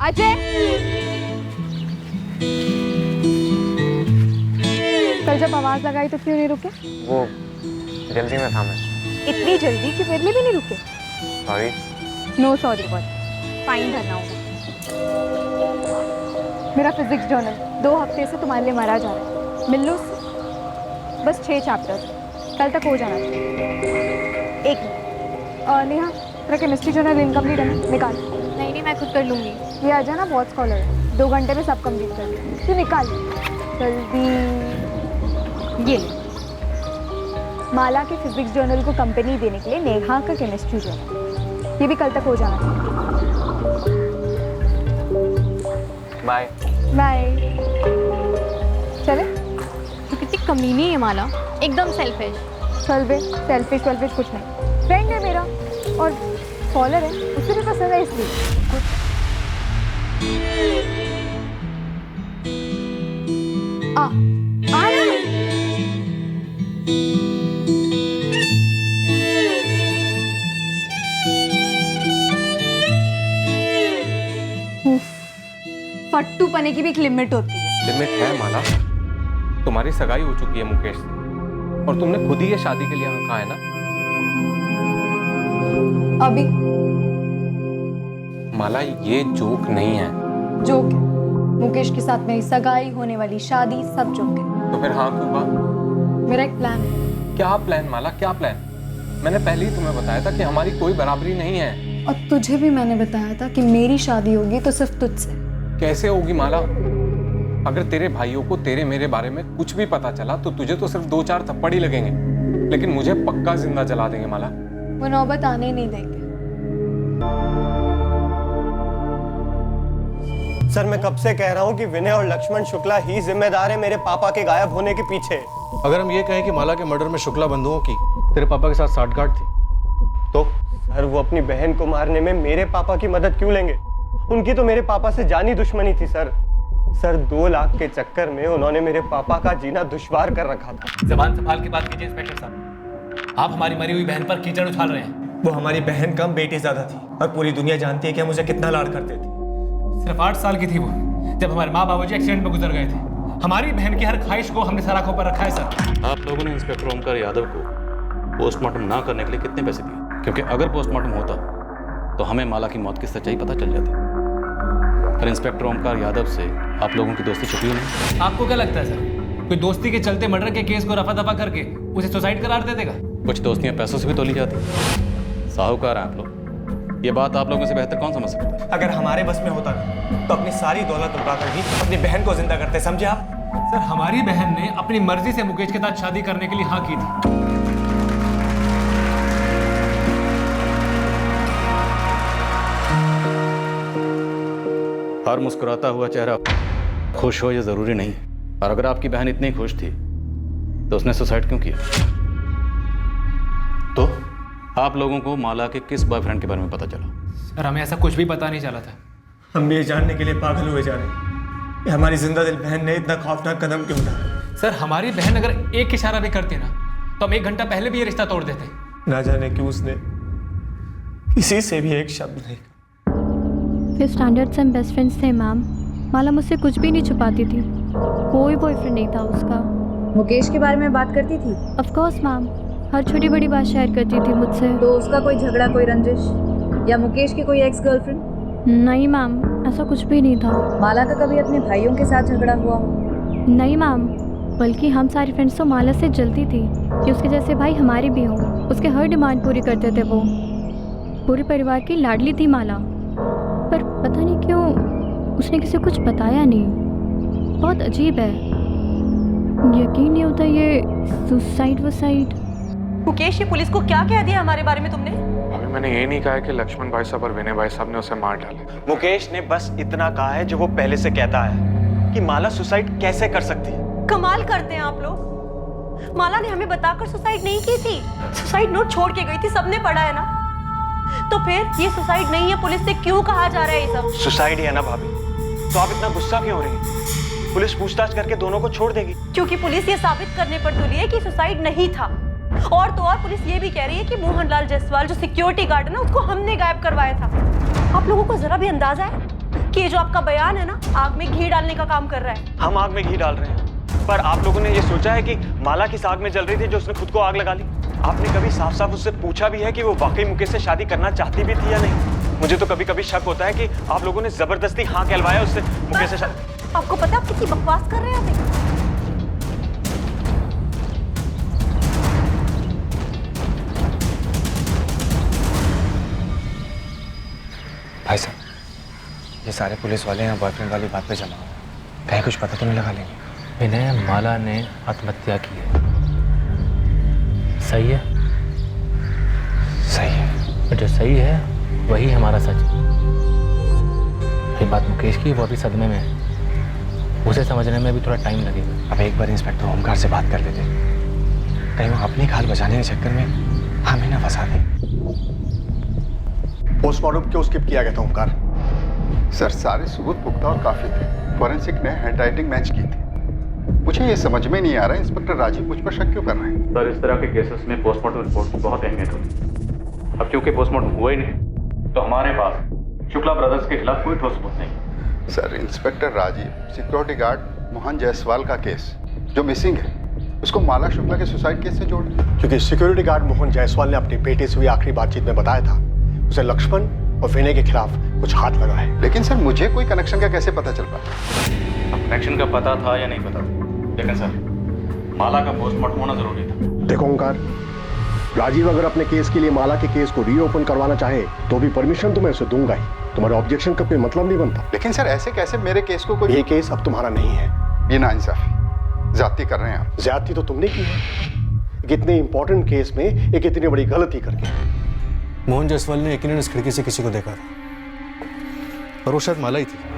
अजय, कल जब आवाज लगाई तो क्यों नहीं रुके? वो जल्दी में था मैं। इतनी जल्दी कि फिर में भी नहीं रुके? Sorry. No sorry boy, fine भरना होगा। मेरा फिजिक्स जर्नल 2 हफ्ते से तुम्हारे लिए मरा जा रहा है। मिल लो उससे। बस 6 चैप्टर्स, कल तक हो जाना चाहिए। 1 मिनट। नेहा, तेरा केमिस्ट्री जर्नल इनकम्प्लीट है ना? निकाल। नहीं, मैं खुद कर लूँगी। ये आ जा ना, बहुत स्कॉलर है, 2 घंटे में सब कंप्लीट कर लिया। तू निकाल जल्दी। ये माला के फिजिक्स जर्नल को कंपनी देने के लिए नेहा का केमिस्ट्री जर्नल, ये भी कल तक हो जाना चाहिए। Bye bye. चले? तो कितनी कमीनी है माला, एकदम सेल्फिश। चल बे, सेल्फिश वेल्फिश कुछ नहीं। फ्रेंड है मेरा और स्कॉलर है, उसे भी पसंद है इसलिए। आ आ ना। फट्टू पने की भी एक लिमिट होती है। लिमिट है माला। तुम्हारी सगाई हो चुकी है मुकेश से और तुमने खुद ही ये शादी के लिए हाँ कहा है ना। अभी माला ये जोक नहीं है। जोक है। मुकेश के साथ मेरी सगाई, होने वाली शादी, सब जोक है। तो फिर हाँ क्यों कहा? मेरा एक प्लान है। क्या प्लान माला, क्या प्लान? मैंने पहले ही तुम्हें बताया था कि हमारी कोई बराबरी नहीं है। और तुझे भी मैंने बताया था कि मेरी शादी होगी तो सिर्फ तुझसे। कैसे होगी माला? अगर तेरे भाइयों को तेरे मेरे बारे में कुछ भी पता चला तो तुझे तो सिर्फ 2-4 थप्पड़ ही लगेंगे, लेकिन मुझे पक्का जिंदा जला देंगे माला। वो नौबत आने ही नहीं देंगे। सर मैं कब से कह रहा हूँ कि विनय और लक्ष्मण शुक्ला ही जिम्मेदार है मेरे पापा के गायब होने के पीछे। अगर हम ये कहें कि माला के मर्डर में शुक्ला बंधुओं की तेरे पापा के साथ साठगांठ थी तो? सर वो अपनी बहन को मारने में मेरे पापा की मदद क्यों लेंगे? उनकी तो मेरे पापा से जानी दुश्मनी थी सर। 2 लाख के चक्कर में उन्होंने मेरे पापा का जीना दुश्वार कर रखा था। जबान संभाल के बात कीजिए इंस्पेक्टर साहब। आप हमारी मरी हुई बहन पर कीचड़ उछाल रहे हैं। वो हमारी बहन कम बेटी ज्यादा थी और पूरी दुनिया जानती है कि हम उसे कितना लाड करते थे। सिर्फ 8 साल की थी वो जब हमारे माँ बाबूजी एक्सीडेंट में गुजर गए थे। हमारी बहन की हर ख्वाहिश को हमने सर आंखों पर रखा है सर। आप लोगों ने इंस्पेक्टर ओमकार यादव को पोस्टमार्टम ना करने के लिए कितने पैसे दिए? क्योंकि अगर पोस्टमार्टम होता तो हमें माला की मौत की सच्चाई पता चल जाती। पर इंस्पेक्टर ओमकार यादव से आप लोगों की दोस्ती छुपी नहीं। आपको क्या लगता है सर, कोई दोस्ती के चलते मर्डर के केस को रफा दफा करके उसे सुसाइड करार दे देगा? कुछ दोस्तियां पैसों से भी तोली जाती। साहूकार हैं आप लोग, ये बात आप लोगों से बेहतर कौन समझ सकता है? अगर हमारे बस में होता तो अपनी सारी दौलत लुटाकर भी अपनी बहन को जिंदा करते, समझे आप? सर हमारी बहन ने अपनी मर्जी से मुकेश के साथ शादी करने के लिए हाँ की थी। हर मुस्कुराता हुआ चेहरा खुश हो ये जरूरी नहीं, और अगर आपकी बहन इतनी खुश थी तो उसने सुसाइड क्यों किया? तो आप लोगों को माला के किस बॉयफ्रेंड के बारे में पता चला? सर हमें ऐसा कुछ भी पता नहीं चला था। हम भी ये जानने के लिए पागल हुए जा रहे हैं कि हमारी जिंदा दिल बहन ने इतना खौफनाक कदम क्यों उठाया। सर हमारी बहन अगर एक इशारा भी करती ना तो हम 1 घंटा पहले भी ये रिश्ता तोड़ देते। ना जाने क्यों उसने किसी से भी एक शब्द नहीं। फिर स्टैंडर्ड से हम बेस्ट फ्रेंड्स थे मैम। माला मुझसे कुछ भी नहीं छुपाती थी, कोई बॉयफ्रेंड नहीं था उसका। मुकेश के बारे में बात करती थी? ऑफ कोर्स मैम, हर छोटी बड़ी बात शेयर करती थी मुझसे। तो उसका कोई झगड़ा, कोई रंजिश या मुकेश की कोई एक्स गर्लफ्रेंड? नहीं मैम, ऐसा कुछ भी नहीं था। माला का कभी अपने भाइयों के साथ झगड़ा हुआ? नहीं मैम, बल्कि हम सारी फ्रेंड्स तो माला से जलती थी कि उसके जैसे भाई हमारे भी हों। उसके हर डिमांड पूरी करते थे वो। पूरे परिवार की लाडली थी माला, पर पता नहीं क्यों उसने किसी को कुछ बताया नहीं। बहुत अजीब है, यकीन नहीं होता ये सुसाइड वसाइड। मुकेश, ये पुलिस को क्या कह दिया हमारे बारे में तुमने? अभी मैंने ये नहीं कहा है कि लक्ष्मण भाई साहब और विनय भाई साहब ने उसे मार डाला। मुकेश ने बस इतना कहा है जो वो पहले से कहता है कि माला सुसाइड कैसे कर सकती है। कमाल करते हैं आप लोग। माला ने हमें बताकर सुसाइड नहीं की थी, सुसाइड नोट छोड़ के गई थी, सबने पढ़ा है ना। तो फिर ये सुसाइड नहीं है, पुलिस से क्यों कहा जा रहा है ये सब? सुसाइड ही है ना भाभी, तो आप इतना गुस्सा क्यों हो रही हैं? पुलिस पूछताछ करके दोनों को छोड़ देगी। क्योंकि पुलिस ये साबित करने पर तुली है कि सुसाइड नहीं था। और तो और पुलिस ये भी कह रही है कि मोहनलाल जायसवाल जो सिक्योरिटी गार्ड है ना, उसको हमने गायब करवाया था। आप लोगों को जरा भी अंदाजा है कि ये जो आपका बयान है ना, आग में घी डालने का काम कर रहा है। हम आग में घी डाल रहे हैं, पर आप लोगों ने ये सोचा है कि माला किस आग में जल रही थी जो उसने खुद को आग लगा ली? आपने कभी साफ साफ उससे पूछा भी है कि वो वाकई मुकेश से शादी करना चाहती भी थी या नहीं? मुझे तो कभी कभी शक होता है कि आप लोगों ने जबरदस्ती हाँ कहलवाया उससे मुकेश से शादी। आपको पता आप कितनी बकवास कर रहे हैं अभी? भाई साहब, ये सारे पुलिस वाले यहाँ बॉयफ्रेंड वाली बात पे जमा हुए, कहीं कुछ पता तो नहीं लगा लेंगे? इन्हें माला ने आत्महत्या की है। सही है? सही है। और जो सही है वही हमारा सच है। ये बात मुकेश की, वो अभी सदमे में है, उसे समझने में भी थोड़ा टाइम लगेगा। अब एक बार इंस्पेक्टर ओमकार से बात कर लेते, कहीं वो अपनी खाल बचाने के चक्कर में हमें ना फंसा दे। पोस्टमार्टम क्यों स्किप किया गया था ओमकार? सर, सारे सबूत पुख्ता और काफी थे। फॉरेंसिक ने हैंडराइटिंग मैच की थी। मुझे ये समझ में नहीं आ रहा है इंस्पेक्टर राजीव मुझ पर शक क्यों कर रहे हैं? सर, इस तरह के केसेस में पोस्टमार्टम रिपोर्ट की बहुत अहमियत होती है। अब क्योंकि पोस्टमार्टम हुआ ही नहीं, तो हमारे पास शुक्ला ब्रदर्स के खिलाफ कोई ठोस सबूत नहीं। Sir, inspector Rajiv security guard Mohan Jaiswal का केस जो मिसिंग है, उसको माला शुक्ला के सुसाइड केस से जोड़, क्योंकि सिक्योरिटी गार्ड मोहन जायसवाल ने अपनी बेटे से हुई आखिरी बातचीत में बताया था उसे लक्ष्मण और विनय के खिलाफ कुछ हाथ लगा है। लेकिन सर, मुझे कोई कनेक्शन का कैसे पता चल पाया? कनेक्शन का पता था या नहीं पता, लेकिन सर माला का पोस्टमार्टम होना जरूरी था। देखो ओमकार, राजीव अगर अपने केस के लिए माला के केस को रीओपन करवाना चाहे तो भी परमिशन तो मैं उसे दूंगा ही। तुम्हारे ऑब्जेक्शन का कोई मतलब नहीं बनता। लेकिन सर, ऐसे कैसे मेरे केस को कोई... ये केस अब तुम्हारा नहीं है। ये नाइंसाफी, ज्यादती कर रहे हैं आप। ज्यादती तो तुमने की है, एक इतने इंपॉर्टेंट केस में एक इतनी बड़ी गलती करके। मोहन जायसवाल ने यकीनन इस खिड़की से किसी को देखा था और वो शायद माला ही थी।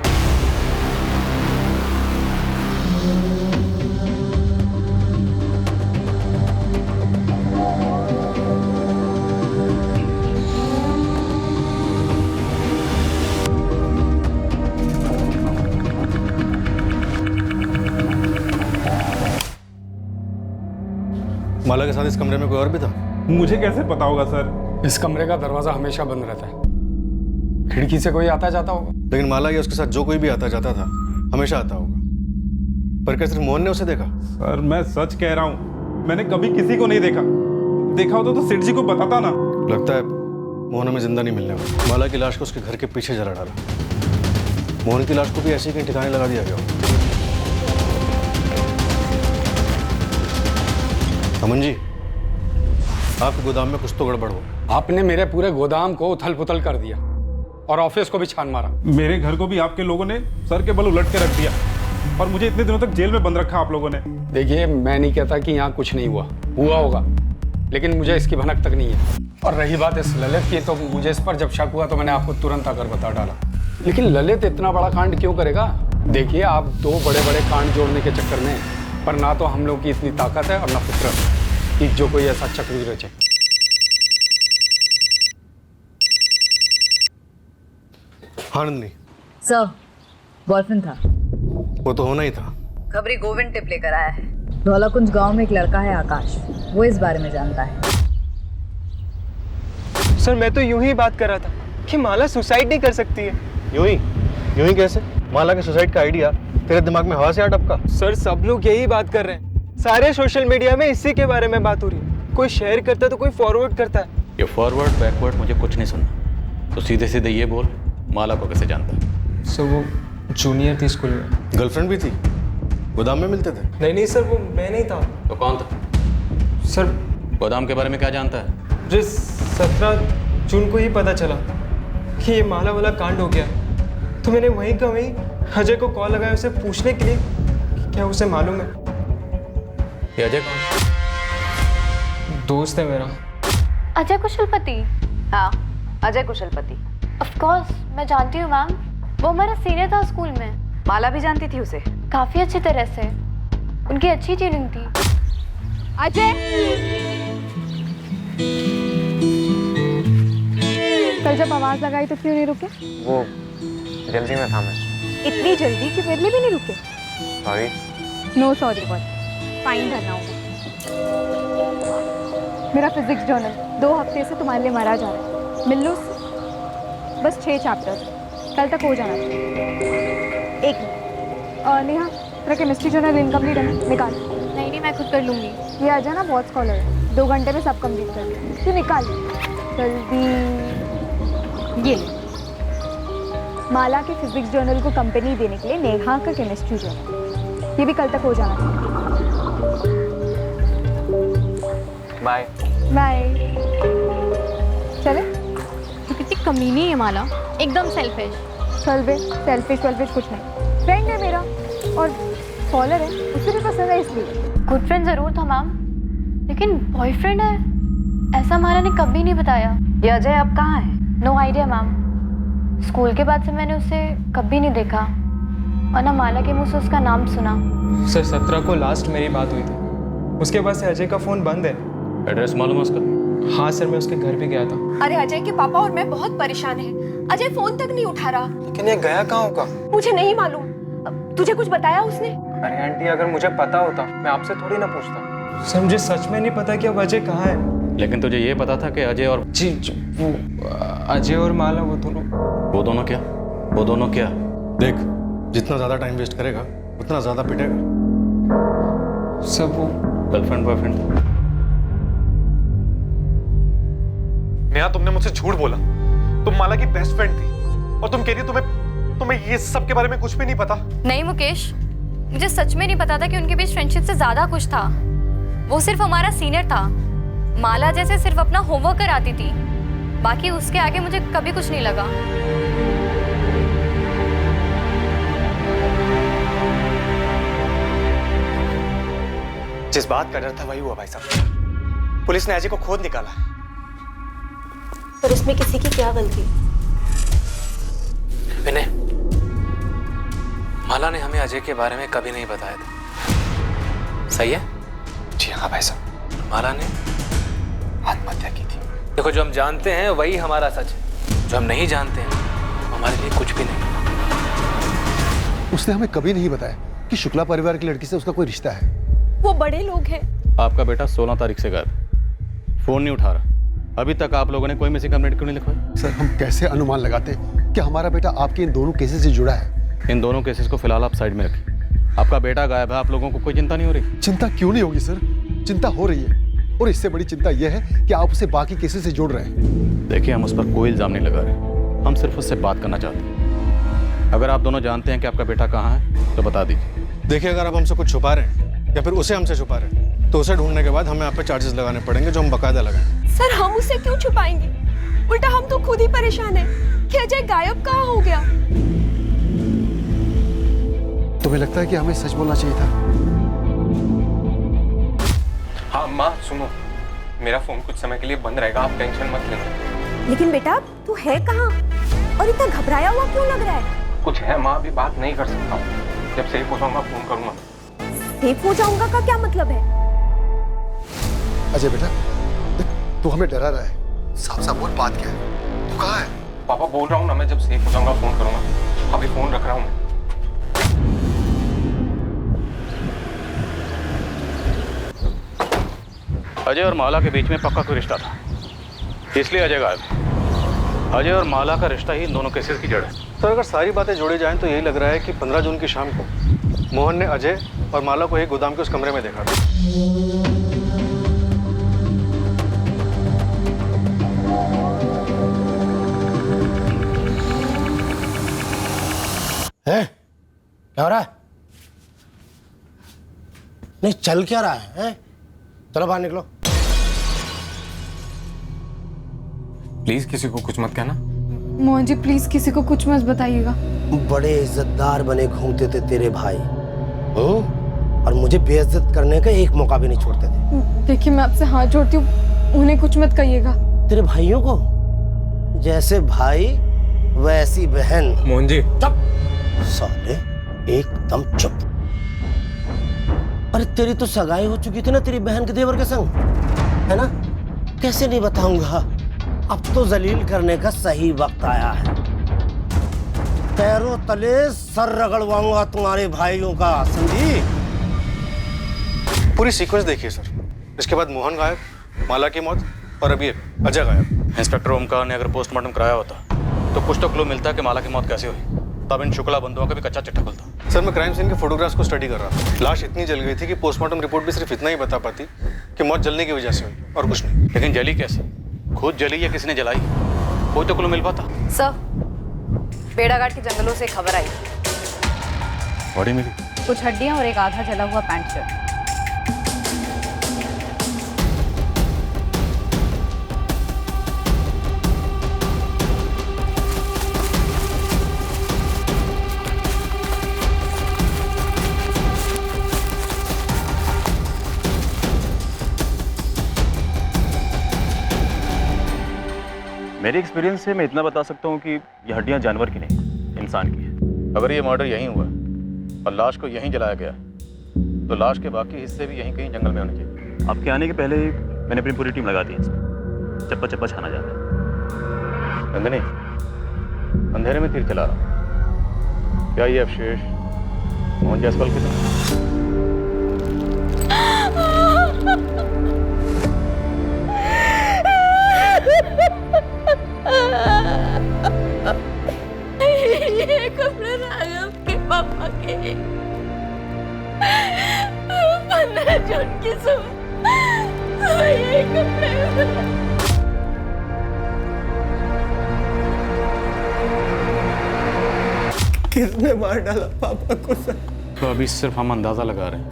माला के साथ इस कमरे में कोई और भी था? मुझे कैसे पता होगा सर? इस कमरे का दरवाजा हमेशा बंद रहता है, खिड़की से कोई आता जाता होगा। लेकिन माला या उसके साथ जो कोई भी आता जाता था हमेशा आता होगा। पर क्या सिर्फ मोहन ने उसे देखा? सर, मैं सच कह रहा हूँ, मैंने कभी किसी को नहीं देखा। देखा होता तो सेठ जी को बताता ना। लगता है मोहन हमें जिंदा नहीं मिलने वाला। माला की लाश को उसके घर के पीछे जला डाला। मोहन की लाश को भी ऐसे ही कहीं ठिकाने लगा दिया गया। अमन जी, आपके गोदाम में कुछ तो गड़बड़ हो। आपने मेरे पूरे गोदाम को उथल पुथल कर दिया और ऑफिस को भी छान मारा। मेरे घर को भी आपके लोगों ने सर के बल उलट के रख दिया और मुझे इतने दिनों तक जेल में बंद रखा आप लोगों ने। देखिए, मैं नहीं कहता कि यहाँ कुछ नहीं हुआ, हुआ होगा, लेकिन मुझे इसकी भनक तक नहीं है। और रही बात इस ललित की, तो मुझे इस पर जब शक हुआ तो मैंने आपको तुरंत आकर बता डाला। लेकिन ललित इतना बड़ा कांड क्यों करेगा? देखिए, आप दो बड़े बड़े कांड जोड़ने के चक्कर में, पर ना तो हम लोग की इतनी ताकत है और ना फितरत कि जो कोई ऐसा चक्र रचे। हाँ नंदिनी। सर, बॉयफ्रेंड था। वो तो होना ही था। खबरी गोविंद टिप लेकर आया है। धौलाकुंज गांव में एक लड़का है आकाश, वो इस बारे में जानता है। सर, मैं तो यूं ही बात कर रहा था कि माला सुसाइड नहीं कर सकती है। यूं ही कैसे? माला के सुसाइड का आइडिया तेरे दिमाग में हवा से आ टपका? सर, सब लोग यही बात कर रहे हैं, सारे सोशल मीडिया में इसी के बारे में बात हो रही है। कोई शेयर करता है तो कोई फॉरवर्ड करता है। ये फॉरवर्ड बैकवर्ड मुझे कुछ नहीं सुनना, तो सीधे सीधे ये बोल, माला को कैसे जानता है? सर, वो जूनियर थी स्कूल में। गर्लफ्रेंड भी थी? गोदाम में मिलते थे? नहीं सर, वो मैं नहीं था। तो कौन था? सर, गोदाम के बारे में क्या जानता है? मुझे 17 जून को ही पता चला कि ये माला वाला कांड हो गया, तो मैंने वहीं का वहीं अजय को कॉल लगाया उसे पूछने के लिए कि क्या उसे मालूम है। ये अजय कौन? दोस्त है मेरा। अजय कुशलपति? हाँ, अजय कुशलपति। ऑफ कोर्स, मैं जानती हूँ मैम, वो हमारा सीनियर था स्कूल में। माला भी जानती थी उसे? काफी अच्छी तरह से, उनकी अच्छी ट्यूनिंग थी। अजय, कल जब आवाज लगाई तो क्यों नहीं रुके? वो जल्दी में था मैं। इतनी जल्दी कि मेरे लिए भी नहीं रुके? Sorry. No sorry boy, fine भरना होगा। मेरा फिजिक्स जर्नल 2 हफ्ते से तुम्हारे लिए मरा जा रहा है। मिल लो उससे? बस 6 चैप्टर, कल तक हो जाना चाहिए। एक मिनट नेहा, तेरा केमिस्ट्री जर्नल इनकम्प्लीट है ना, निकाल। नहीं मैं खुद कर लूँगी। ये आ जाना, बहुत स्कॉलर है, 2 घंटे में सब कंप्लीट कर लिया। तू निकाल जल्दी। ये ले। माला के फिजिक्स जर्नल को कंपनी देने के लिए नेहा का केमिस्ट्री जर्नल, ये भी कल तक हो जाना चाहिए। Bye bye. चले। तो कितनी कमीनी है माला, एकदम सेल्फिश। चल बे, सेल्फिश कुछ नहीं, फ्रेंड है मेरा और स्कॉलर है, उसे भी पसंद है इसलिए। गुड फ्रेंड ज़रूर था मैम, लेकिन बॉयफ्रेंड है ऐसा माला ने कभी नहीं बताया। ये अजय अब कहाँ है? नो आइडिया मैम, स्कूल के बाद से मैंने उसे कभी नहीं देखा और ना माला के मुंह से उसका नाम सुना। सर 17 को लास्ट मेरी बात हुई थी, उसके बाद से अजय का फ़ोन बंद है। एड्रेस मालूम है उसका? हाँ सर, मैं उसके घर भी गया था। अरे अजय के पापा और मैं बहुत परेशान हैं। अजय फोन तक नहीं उठा रहा। लेकिन ये गया कहाँ होगा? मुझे नहीं मालूम। तुझे कुछ बताया उसने? अरे आंटी, अगर मुझे पता होता मैं आपसे थोड़ी ना पूछता। सर मुझे सच में नहीं पता कि अब अजय कहाँ है। लेकिन तुझे ये पता था कि अजय और जी वो अजय और माला वो दोनों क्या? देख, जितना ज़्यादा टाइम वेस्ट करेगा उतना ज़्यादा पिटेगा। सब वो गर्लफ्रेंड बॉयफ्रेंड। नेहा, तुमने मुझसे झूठ बोला। तुम माला की बेस्ट फ्रेंड थी और तुम कह रही हो तुम्हें ये सब के बारे में कुछ भी नहीं पता। नहीं मुकेश, मुझे सच में नहीं पता था कि उनके बीच फ्रेंडशिप से ज्यादा कुछ था। वो सिर्फ हमारा सीनियर था, माला जैसे सिर्फ अपना होमवर्क कराती थी, बाकी उसके आगे मुझे कभी कुछ नहीं लगा। जिस बात का डर था वही हुआ भाई साहब। पुलिस ने अजय को खोद निकाला। पर इसमें किसी की क्या गलती? विनय, माला ने हमें अजय के बारे में कभी नहीं बताया था, सही है? जी हाँ भाई साहब, माला ने आत्महत्या की थी। देखो, जो हम जानते हैं वही हमारा सच है, जो हम नहीं जानते हैं हमारे लिए कुछ भी नहीं। उसने हमें कभी नहीं बताया कि शुक्ला परिवार की लड़की से उसका कोई रिश्ता है। वो बड़े लोग हैं। आपका बेटा 16 तारीख से गायब, फोन नहीं उठा रहा। अभी तक आप लोगों ने कोई मिसिंग कंप्लेंट क्यों नहीं लिखवाई? सर, हम कैसे अनुमान लगाते कि हमारा बेटा आपके इन दोनों केसेस से जुड़ा है? इन दोनों केसेस को फिलहाल आप साइड में रखिए। आपका बेटा गायब है, आप लोगों को कोई चिंता नहीं हो रही? चिंता क्यों नहीं होगी सर, चिंता हो रही है, और इससे बड़ी चिंता यह है कि आप उसे बाकी केसेस से जोड़ रहे हैं। देखिए, हम उस पर कोई इल्जाम नहीं लगा रहे, हम सिर्फ उससे बात करना चाहते हैं। अगर आप दोनों जानते हैं कि आपका बेटा कहाँ है तो बता दीजिए। देखिए, अगर आप हमसे कुछ छुपा रहे हैं या फिर उसे हमसे छुपा रहे हैं तो उसे ढूंढने के बाद हमें आप पे चार्जेस लगाने पड़ेंगे, जो हम बकायदा लगाएंगे। सर, हम उसे क्यों छुपाएंगे? उल्टा हम तो खुद ही परेशान हैं कि अजय गायब कहाँ हो गया। तुम्हें लगता है कि हमें सच बोलना चाहिए था? हाँ माँ, सुनो, मेरा फोन कुछ समय के लिए बंद रहेगा, आप टेंशन मत लेना। लेकिन बेटा, तू है कहाँ और इतना घबराया हुआ क्यों लग रहा है? कुछ है माँ, अभी बात नहीं कर सकता हूँ, जब सेफ हो जाऊंगा फोन करूंगा। सेफ हो जाऊंगा का क्या मतलब है? अजय बेटा, तू हमें डरा रहा है, साफ साफ बोल, बात क्या है? तू कहाँ है? पापा बोल रहा हूँ ना, मैं जब सेफ हो जाऊंगा फोन करूंगा, अभी फोन रख रहा हूँ मैं। अजय और माला के बीच में पक्का कोई रिश्ता था, इसलिए अजय गायब है। अजय और माला का रिश्ता ही इन दोनों केसेस की जड़ है। सर, अगर सारी बातें जोड़ी जाएं तो यही लग रहा है कि 15 जून की शाम को मोहन ने अजय और माला को एक गोदाम के उस कमरे में देखा था। हैं? क्या हो रहा है? नहीं, चल क्या रहा है? हैं? चलो बाहर निकलो। प्लीज किसी को कुछ मत कहना। मोहन जी, प्लीज किसी को कुछ मत बताइएगा। बड़े इज्जतदार बने घूमते थे तेरे भाई, और मुझे बेइज्जत करने का एक मौका भी नहीं छोड़ते थे। देखिए, मैं आपसे हाथ जोड़ती हूँ, उन्हें कुछ मत कहिएगा। तेरे भाइयों को जैसे भाई वैसी बहन। मोहन जी, चुप साले, एकदम चुप। अरे तेरी तो सगाई हो चुकी थी ना तेरी बहन के देवर के संग, है ना? कैसे नहीं बताऊंगा, अब तो जलील करने का सही वक्त आया है। पैरों तले सर रगड़वाऊंगा तुम्हारे भाइयों का, समझी? पूरी सीक्वेंस देखिए सर, इसके बाद मोहन गायब, माला की मौत, और अभी अजय गायब। इंस्पेक्टर ओमकार ने अगर पोस्टमार्टम कराया होता तो कुछ तो क्लू मिलता है कि माला की मौत कैसे हुई, तब इन शुक्ला बंधुओं का भी कच्चा चिट्ठा खुलता। सर, मैं क्राइम सीन के फोटोग्राफ्स को स्टडी कर रहा था। लाश इतनी जल गई थी कि पोस्टमार्टम रिपोर्ट भी सिर्फ इतना ही बता पाती कि मौत जलने की वजह से हुई और कुछ नहीं। लेकिन जली कैसे? खुद जली या किसी ने जलाई? कोई तो क्लू मिल पाता। सर, बेड़ाघाट के जंगलों से खबर आई, बॉडी मिली, कुछ हड्डियां और एक आधा जला हुआ पैंट शर्ट। मेरे एक्सपीरियंस से मैं इतना बता सकता हूँ कि ये हड्डियाँ जानवर की नहीं, इंसान की है। अगर ये मर्डर यहीं हुआ और लाश को यहीं जलाया गया तो लाश के बाकी हिस्से भी यहीं कहीं जंगल में होने चाहिए। आपके आने के पहले मैंने अपनी पूरी टीम लगा दी है, चप्पा चप्पा छाना जाता है। नंदिनी, अंधेरे में तीर चला रहा, क्या ये अवशेष मोहन जायसवाल के थे? ये कपड़े राघव के पापा के 15 जून की सुबह ये कपड़े। किसने मार डाला पापा को सर? तो अभी सिर्फ हम अंदाजा लगा रहे हैं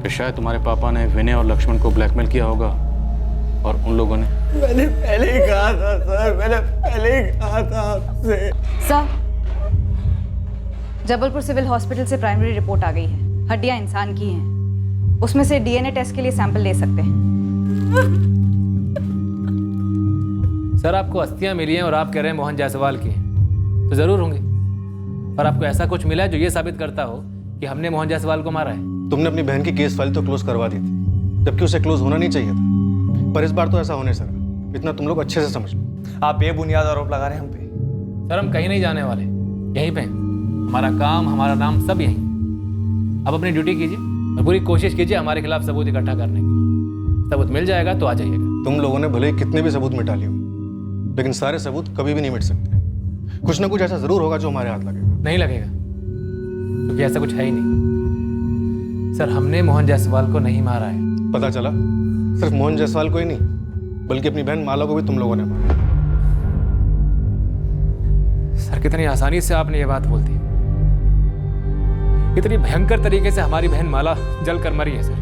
कि शायद तुम्हारे पापा ने विनय और लक्ष्मण को ब्लैकमेल किया होगा और उन लोगों ने। मैंने पहले ही कहा था सर, मैंने पहले ही कहा था आपसे। सर, जबलपुर सिविल हॉस्पिटल से प्राइमरी रिपोर्ट आ गई है, हड्डियां इंसान की हैं, उसमें से डीएनए टेस्ट के लिए सैंपल ले सकते हैं। सर, आपको अस्थियां मिली हैं और आप कह रहे हैं मोहन जायसवाल की हैं, तो जरूर होंगी, पर आपको ऐसा कुछ मिला है जो ये साबित करता हो कि हमने मोहन जायसवाल को मारा है? तुमने अपनी बहन की केस फाइल तो क्लोज करवा दी थी, जबकि उसे क्लोज होना नहीं चाहिए था, पर इस बार तो ऐसा होने सर, इतना तुम लोग अच्छे से समझ लो। आप बेबुनियाद आरोप लगा रहे हैं हम पे। सर, हम कहीं नहीं जाने वाले, यहीं पे हैं। हमारा काम, हमारा नाम सब यहीं। अब अपनी ड्यूटी कीजिए और पूरी कोशिश कीजिए हमारे खिलाफ सबूत इकट्ठा करने की। सबूत मिल जाएगा तो आ जाइएगा। तुम लोगों ने भले ही कितने भी सबूत मिटा लिए हो, लेकिन सारे सबूत कभी भी नहीं मिट सकते। कुछ ना कुछ ऐसा जरूर होगा जो हमारे हाथ लगेगा। नहीं लगेगा, क्योंकि ऐसा कुछ है ही नहीं। सर, हमने मोहन जायसवाल को नहीं मारा है। पता चला, सिर्फ मोहन जायसवाल को ही नहीं, बल्कि अपनी बहन माला को भी तुम लोगों ने मारा। सर, कितनी आसानी से आपने ये बात बोल दी। इतनी भयंकर तरीके से हमारी बहन माला जल कर मरी है सर।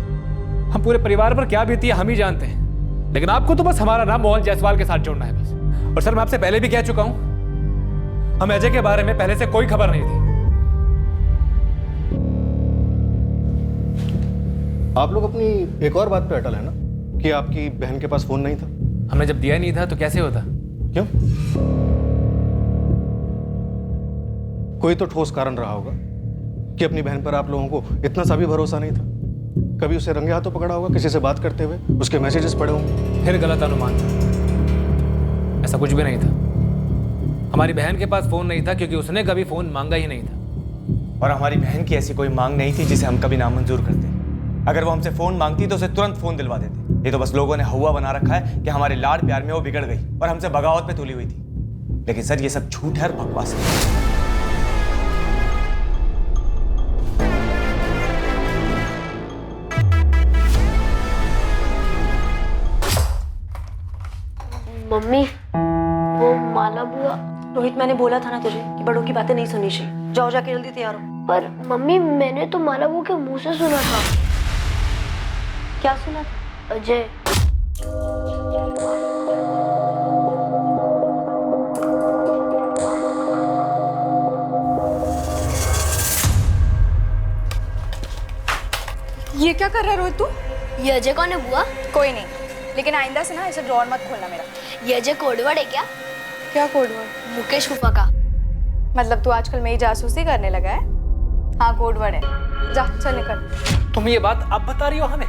हम पूरे परिवार पर क्या बीती है हम ही जानते हैं, लेकिन आपको तो बस हमारा नाम मोहन जायसवाल के साथ जोड़ना है बस। और सर, मैं आपसे पहले भी कह चुका हूं, हम अजय के बारे में पहले से कोई खबर नहीं थी। आप लोग अपनी एक और बात पे अटल है ना, कि आपकी बहन के पास फोन नहीं था। हमने जब दिया नहीं था तो कैसे होता? क्यों? कोई तो ठोस कारण रहा होगा कि अपनी बहन पर आप लोगों को इतना सा भी भरोसा नहीं था। कभी उसे रंगे हाथों पकड़ा होगा किसी से बात करते हुए, उसके मैसेजेस पढ़े होंगे। फिर गलत अनुमान था, ऐसा कुछ भी नहीं था। हमारी बहन के पास फोन नहीं था क्योंकि उसने कभी फोन मांगा ही नहीं था। और हमारी बहन की ऐसी कोई मांग नहीं थी जिसे हम कभी नामंजूर करते। अगर वो हमसे फोन मांगती तो उसे तुरंत फोन दिलवा देते। ये तो बस लोगों ने हवा बना रखा है कि हमारे लाड प्यार में वो बिगड़ गई और हमसे बगावत पे तुली हुई थी। लेकिन सर, ये सब झूठ है और बकवास है। मम्मी, वो माला बुआ। रोहित, मैंने बोला था ना तुझे कि बड़ों की बातें नहीं सुननी चाहिए। जाओ जाके जल्दी तैयार हो। पर मम्मी, मैंने तो माला बुआ के मुंह से सुना था। क्या सुना था? अजय। ये क्या कर रहा है रोहित तू? ये अजय कौन है बुआ? कोई नहीं, लेकिन आइंदा से ना ऐसे ड्रॉर मत खोलना मेरा। ये अजय कोडवर्ड है क्या? क्या कोडवर्ड? मुकेश फूफा का। मतलब तू आजकल मेरी जासूसी करने लगा है? हाँ, कोडवर्ड है। जा, चल निकल। तुम ये बात अब बता रही हो हमें?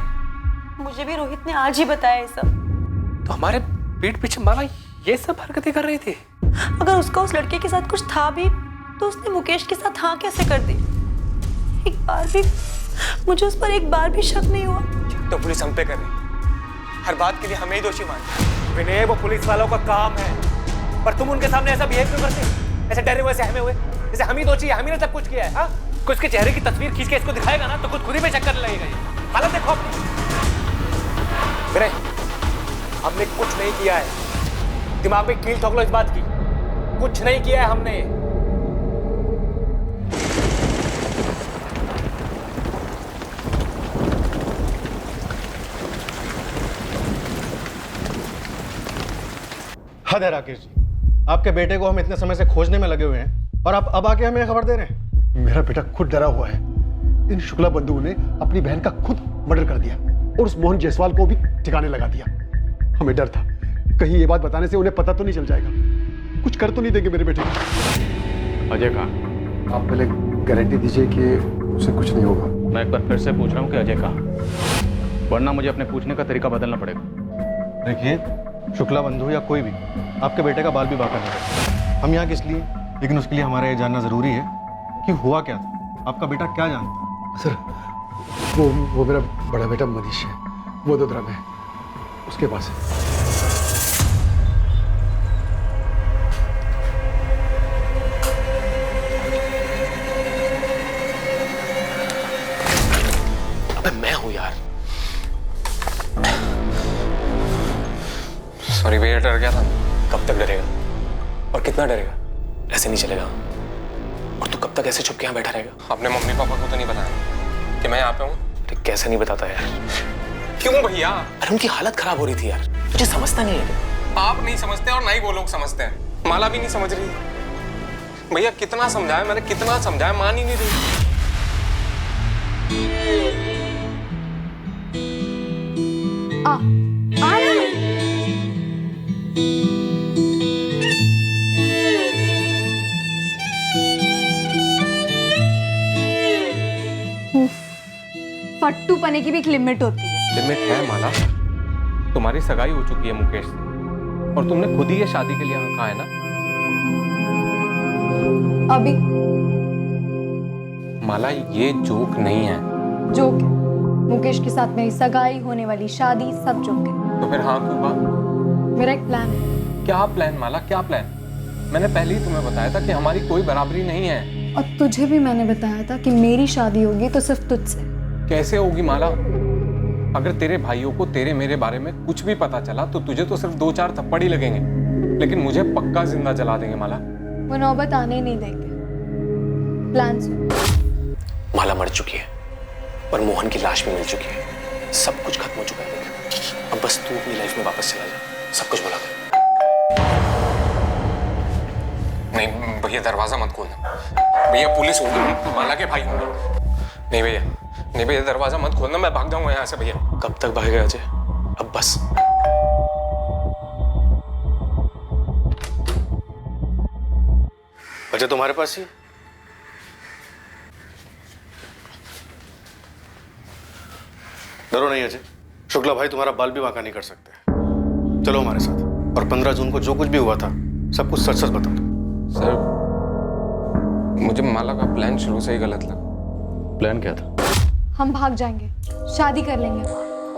मुझे भी रोहित ने आज ही बताया ये सब। तो हमारे पीठ पीछे माला ये सब हरकतें कर रही थी? अगर उसका उस लड़के के साथ कुछ था भी तो उसने मुकेश के साथ हाँ कैसे कर दी? एक बार भी मुझे उस पर एक बार भी शक नहीं हुआ। तो पुलिस हम पे कर रही, हर बात के लिए हमें ही दोषी मानती। विनय, वो पुलिस वालों का काम है पर तुम उनके सामने ऐसा बिहेव क्यों करते? ऐसे डरे हुए, ऐसे सहमे हुए, जैसे हम ही दोषी है, हम ही ने सब कुछ किया है। हाँ, कुछ के चेहरे की तस्वीर खींच के इसको दिखाएगा ना तो खुद ही पे चक्कर लगेगा। ये हालत देखो अपनी। मेरे हमने कुछ नहीं किया है, दिमाग में कील ठोक लो इस बात की, कुछ नहीं किया है हमने। हद है राकेश जी, आपके बेटे को हम इतने समय से खोजने में लगे हुए हैं और आप अब आके हमें खबर दे रहे हैं। मेरा बेटा खुद डरा हुआ है। इन शुक्ला बंधुओं ने अपनी बहन का खुद मर्डर कर दिया और उस मोहन जायसवाल को भी ठिकाने लगा दिया। हमें डर था कहीं ये बात बताने से उन्हें पता तो नहीं चल जाएगा, कुछ कर तो नहीं देंगे मेरे बेटे को। अजय कहाँ? आप पहले गारंटी दीजिए कि उसे कुछ नहीं होगा। मैं एक बार फिर से पूछ रहा हूँ कि अजय कहाँ, वरना मुझे अपने पूछने का तरीका बदलना पड़ेगा। देखिए, शुक्ला बंधु या कोई भी आपके बेटे का बाल भी बाका नहीं करता। हम यहाँ किस लिए, लेकिन उसके लिए हमारा ये जानना जरूरी है कि हुआ क्या था, आपका बेटा क्या जानता है। सर वो मेरा बड़ा बेटा मनीष है, वो वडोदरा में है, उसके पास है। अबे मैं हूं यार। सॉरी भैया, डर गया था। कब तक डरेगा और कितना डरेगा? ऐसे नहीं चलेगा। और तू कब तक ऐसे चुप के यहाँ बैठा रहेगा? अपने मम्मी पापा को तो नहीं बताया कि मैं यहाँ पे हूँ? अरे कैसे नहीं बताता यार? क्यों भैया? अरे उनकी हालत खराब हो रही थी यार, तुझे समझता नहीं है? आप नहीं समझते और ना ही वो लोग समझते हैं। माला भी नहीं समझ रही। भैया कितना समझाया मैंने, कितना समझाया, मान ही नहीं रही। फट्टू पने की भी एक लिमिट होती है। लिमिट है माला, तुम्हारी सगाई हो चुकी है मुकेश से और तुमने खुद ही ये शादी के लिए हाँ कहा है ना। अभी माला ये जोक नहीं है। जोक है, मुकेश के साथ मेरी सगाई, होने वाली शादी, सब जोक है। तो फिर हाँ क्यों कहा? मेरा एक प्लान है। क्या प्लान माला, क्या प्लान? मैंने पहले ही तुम्हें बताया था कि हमारी कोई बराबरी नहीं है। और तुझे भी मैंने बताया था कि मेरी शादी होगी तो सिर्फ तुझसे। कैसे होगी माला? अगर तेरे भाइयों को तेरे मेरे बारे में कुछ भी पता चला तो तुझे तो सिर्फ 2-4 थप्पड़ ही लगेंगे, लेकिन मुझे पक्का जिंदा जला देंगे माला। वो नौबत आने नहीं देंगे। प्लान सुन। माला मर चुकी है और मोहन की लाश भी मिल चुकी है, सब कुछ खत्म हो चुका है। देख अब बस तू अपनी लाइफ में वापस चला जा, सब कुछ भुला दे। नहीं भैया, दरवाजा मत खोलना भैया, पुलिस होगी, माला के भाई होंगे। नहीं भैया, नहीं भैया, दरवाजा मत खोलना, मैं भाग जाऊंगा यहाँ से भैया। कब तक भागेगा अजय? अब बस। अजय तुम्हारे पास ही? डरो नहीं अजय, शुक्ला भाई तुम्हारा बाल भी बांका नहीं कर सकते। चलो हमारे साथ, और 15 जून को जो कुछ भी हुआ था सब कुछ सच सच बता दो। सर मुझे माला का प्लान शुरू से ही गलत लगा। प्लान क्या था? हम भाग जाएंगे, शादी कर लेंगे,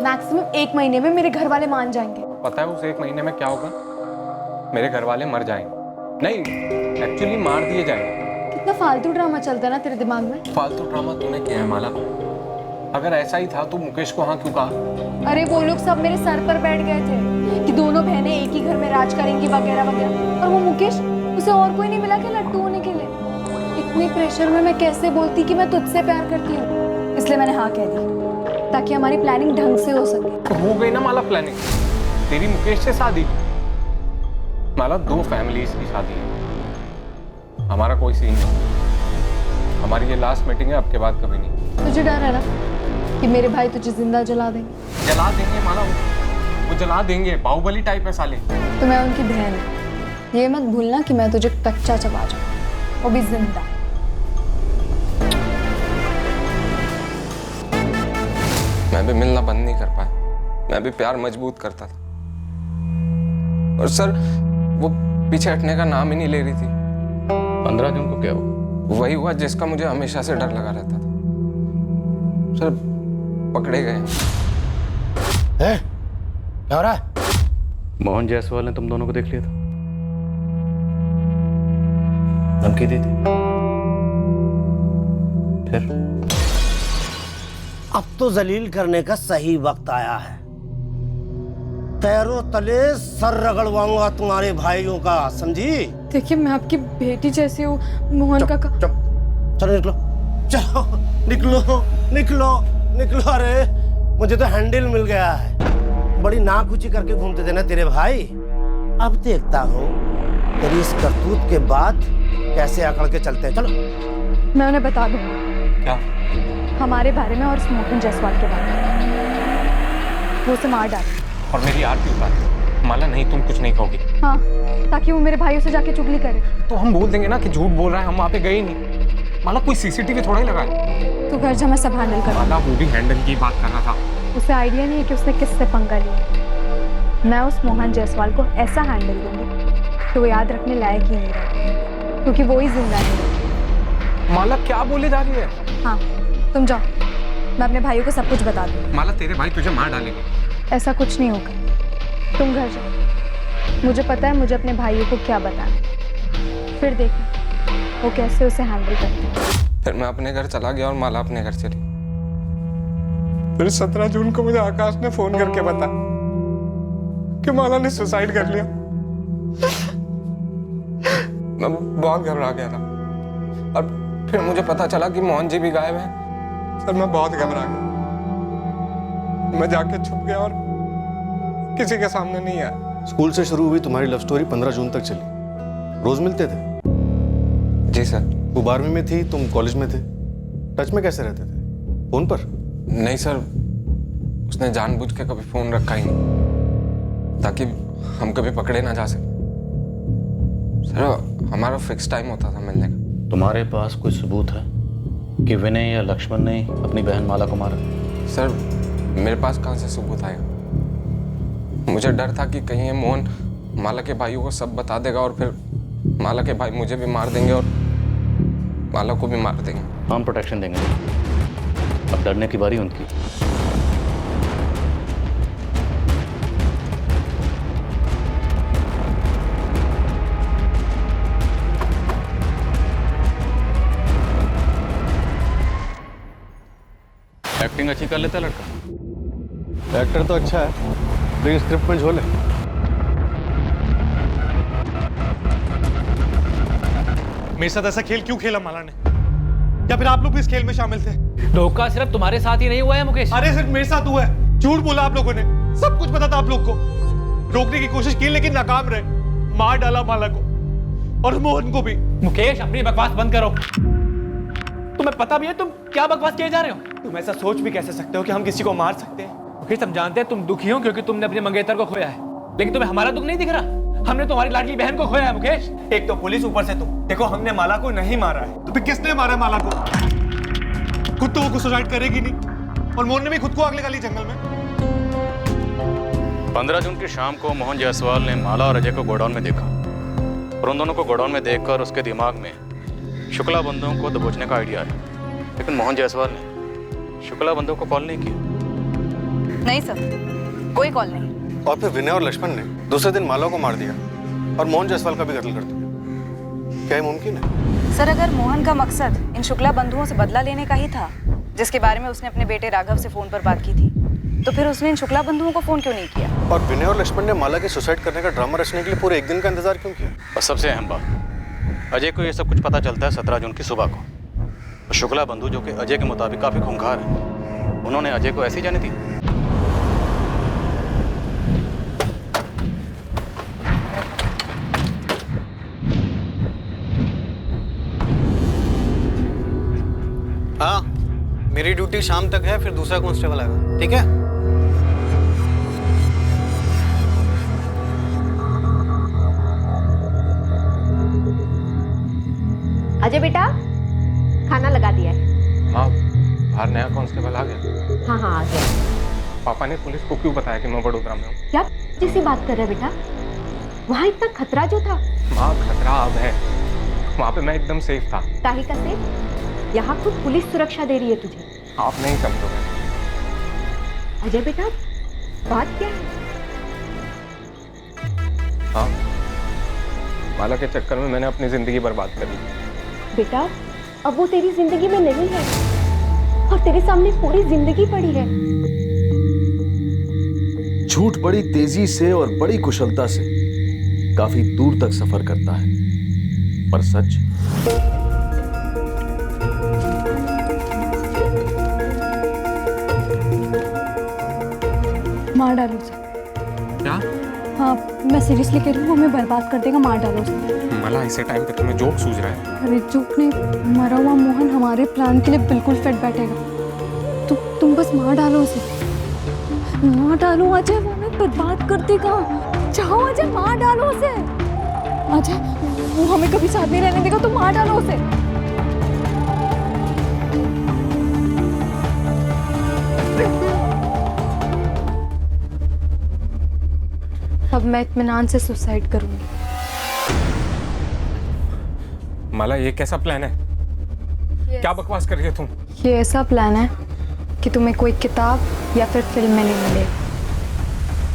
मैक्सिमम 1 महीने में मेरे घर वाले मान जाएंगे। पता है उस 1 महीने में क्या होगा? मेरे घर वाले मर जाएंगे, नहीं एक्चुअली मार दिए जाएंगे। कितना फालतू ड्रामा चलता है ना तेरे दिमाग में। फालतू ड्रामा तूने किया है माला। अगर ऐसा ही था तो मुकेश को हाँ क्यों कहा? अरे वो लोग सब मेरे सर पर बैठ गए थे कि दोनों बहनें एक ही घर में राज करेंगी वगैरह वगैरह, और वो मुकेश, उसे और कोई नहीं मिला क्या लट्टू होने के लिए? इतने प्रेशर में मैं कैसे बोलती कि मैं तुझसे प्यार करती हूँ? इसलिए मैंने हाँ कह दी ताकि हमारी प्लानिंग ढंग से हो सके। तो हो गई ना माला प्लानिंग, तेरी मुकेश से शादी। माला 2 फैमिलीज की शादी है, हमारा कोई सीन नहीं। हमारी ये लास्ट मीटिंग है, अब के बाद कभी नहीं। तुझे डर है ना कि मेरे भाई तुझे जिंदा जला देंगे? जला देंगे माला, वो जला देंगे, बाहुबली टाइप है साले। तो मैं उनकी बहन हूँ, ये मत भूलना कि मैं तुझे कच्चा चबा जाऊँ, वो भी जिंदा। मैं भी मिलना बंद नहीं कर पाया, मैं भी प्यार मजबूत करता था। और सर वो पीछे हटने का नाम ही नहीं ले रही थी। 15 जून को क्या हुआ? वही हुआ जिसका मुझे हमेशा से डर लगा रहता था। सर पकड़े गए। क्या हो रहा है? मोहन जायसवाल ने तुम दोनों को देख लिया था। धमकी दी थी? फिर अब तो जलील करने का सही वक्त आया है। पैरों तले सर रगड़वाऊंगा तुम्हारे भाइयों का, समझी? देखिए मैं आपकी बेटी जैसी हूँ। मोहन का चलो निकलो, चलो निकलो निकलो निकलो। अरे मुझे तो हैंडल मिल गया है। बड़ी नाक ऊंची करके घूमते थे ना तेरे भाई। अब देखता हूँ तेरी इस करतूत के बाद कैसे अकड़ के चलते हैं। चलो मैं उन्हें बता दूंगा। क्या? हमारे बारे में और मोहन जायसवाल के बारे में। वो उसे मार डाले और मेरी आरती उतार। माला नहीं, तुम कुछ नहीं कहोगी। हाँ, ताकि वो मेरे भाइयों से जाके चुगली करे। तो हम बोल देंगे ना कि झूठ बोल रहा है, हम वहाँ पे गए ही नहीं। माला कोई सीसीटीवी थोड़ा ही लगाए। तू घर जा, मैं सब हैंडल कर। माला वो भी हैंडल की बात कर रहा था। उसे आइडिया नहीं है कि उसने किससे पंगा लिया। मैं उस मोहन जायसवाल को ऐसा हैंडल दूंगी कि वो याद रखने लायक ही नहीं रहा, क्योंकि वो ही जिंदा नहीं। माला क्या बोले जा रही है? हाँ तुम जाओ, मैं अपने भाइयों को सब कुछ बता दूंगी। माला तेरे भाई तुझे मार डालेंगे। ऐसा कुछ नहीं होगा, तुम घर जाओ। मुझे पता है मुझे अपने भाइयों को क्या बताना, फिर देखना वो कैसे उसे हैंडल करते हैं। फिर मैं अपने घर चला गया और माला अपने घर चली। फिर 17 जून को मुझे आकाश ने फोन करके बताया कि माला ने सुसाइड कर लिया। मैं बहुत घबरा गया था और फिर मुझे पता चला कि मोहन जी भी गायब हैं। सर मैं बहुत घबरा गया। मैं जाके छुप गया और किसी के सामने नहीं आया। स्कूल से शुरू हुई तुम्हारी लव स्टोरी 15 जून तक चली। रोज मिलते थे? जी सर। वो 12वीं में थी, तुम कॉलेज में थे। टच में कैसे रहते थे? फोन पर? नहीं सर, उसने जानबूझ के कभी फोन रखा ही नहीं ताकि हम कभी पकड़े ना जा सके। सर हमारा फिक्स टाइम होता था मिलने का। तुम्हारे पास कोई सबूत है कि विनय या लक्ष्मण ने अपनी बहन माला को मारा? सर मेरे पास कहाँ से सबूत आएगा? मुझे डर था कि कहीं ये मोहन माला के भाइयों को सब बता देगा और फिर माला के भाई मुझे भी मार देंगे और माला को भी मार देंगे। हम प्रोटेक्शन देंगे, अब डरने की बारी उनकी। एक्टिंग अच्छी कर लेता है लड़का। एक्टर तो अच्छा है लेकिन स्क्रिप्ट में झोल है। मेरे साथ ऐसा खेल क्यों खेला माला ने? या फिर आप लोग भी इस खेल में शामिल थे? धोखा सिर्फ तुम्हारे साथ ही नहीं हुआ है मुकेश। अरे सिर्फ मेरे साथ हुआ है। झूठ बोला आप लोगों ने। सब कुछ पता था आप लोग को। रोकने की कोशिश की लेकिन नाकाम रहे। मार डाला माला को और मोहन को भी। मुकेश अपनी बकवास बंद करो। तुम्हें पता भी है तुम क्या बकवास किए जा रहे हो? तुम ऐसा सोच भी कैसे सकते हो कि हम किसी को मार सकते हैं? मुकेश हम जानते हैं तुम दुखी हो क्योंकि तुमने अपने मंगेतर को खोया है, लेकिन तुम्हें हमारा दुख नहीं दिख रहा। हमने तुम्हारी लाडली बहन को खोया है मुकेश। एक तो पुलिस, ऊपर से तुम। देखो हमने माला को नहीं मारा है। तो फिर किसने मारा है माला को? खुद तो वो सुसाइड करेगी नहीं और मोहन ने भी खुद को आग लगा ली जंगल में। 15 जून की शाम को मोहन जायसवाल ने माला और अजय को गोडाउन में देखा और उन दोनों को गोडाउन में देखकर उसके दिमाग में शुक्ला बंधुओं को दबोचने का आइडिया आया, लेकिन मोहन जायसवाल ने शुक्ला बंधुओं को कॉल नहीं किया। नहीं सर, कोई कॉल नहीं। और फिर विनय और लक्ष्मण ने दूसरे दिन माला को मार दिया और मोहन जायसवाल का भी कत्ल कर दिया। क्या ये मुमकिन है? सर अगर मोहन का मकसद इन शुक्ला बंधुओं से बदला लेने का ही था, जिसके बारे में उसने अपने बेटे राघव से फोन पर बात की थी, तो फिर उसने इन शुक्ला बंधुओं को फोन क्यों नहीं किया? और विनय और लक्ष्मण ने माला के सुसाइड करने का ड्रामा रचने के लिए पूरे एक दिन का इंतजार क्यों किया? और सबसे अहम बात, अजय को ये सब कुछ पता चलता है 17 जून की सुबह को। और शुक्ला बंधु जो कि अजय के मुताबिक काफी खूंखार है, उन्होंने अजय को ऐसे ही जाने दी। हाँ, मेरी ड्यूटी शाम तक है, फिर दूसरा कांस्टेबल आएगा, ठीक है? अजय बेटा, खाना लगा दिया है। हाँ, बाहर नया कांस्टेबल आ गया। हाँ हाँ आ गया। पापा ने पुलिस को क्यों बताया कि मैं वडोदरा में हूँ? क्या जैसी बात कर रहे बेटा? वहाँ इतना खतरा जो था। माँ खतरा अब है, वहाँ पे मैं एकदम सेफ था। काहे का सेफ? यहाँ खुद पुलिस सुरक्षा दे रही है तुझे। आप नहीं समझोगे। अजय बेटा, बात क्या है? हाँ, माला के चक्कर में मैंने अपनी जिंदगी बर्बाद कर ली। बेटा अब वो तेरी जिंदगी में नहीं है और तेरे सामने पूरी जिंदगी पड़ी है। झूठ बड़ी तेजी से और बड़ी कुशलता से काफी दूर तक सफर करता है, पर सच मार डालो उसे। क्या? हाँ मैं सीरियसली कह रही हूँ, हमें बर्बाद कर देगा, मार डालो उसे। माला ऐसे टाइम पे तुम्हें जोक सूझ रहा है? अरे जोक नहीं, मरा हुआ मोहन हमारे प्लान के लिए बिल्कुल फिट बैठेगा। तुम बस मार डालो उसे, मार डालो अजय, वो हमें बर्बाद कर देगा। जाओ अजय मार डालो उसे। अजय वो हमें कभी साथ नहीं रहने देगा, तुम मार डालो उसे। अब मैं इत्मीनान से सुसाइड करूंगी। माला ये कैसा प्लान है? क्या बकवास कर रही है तुम? ये ऐसा प्लान है कि तुम्हें कोई किताब या फिर फिल्म में नहीं मिलेगा,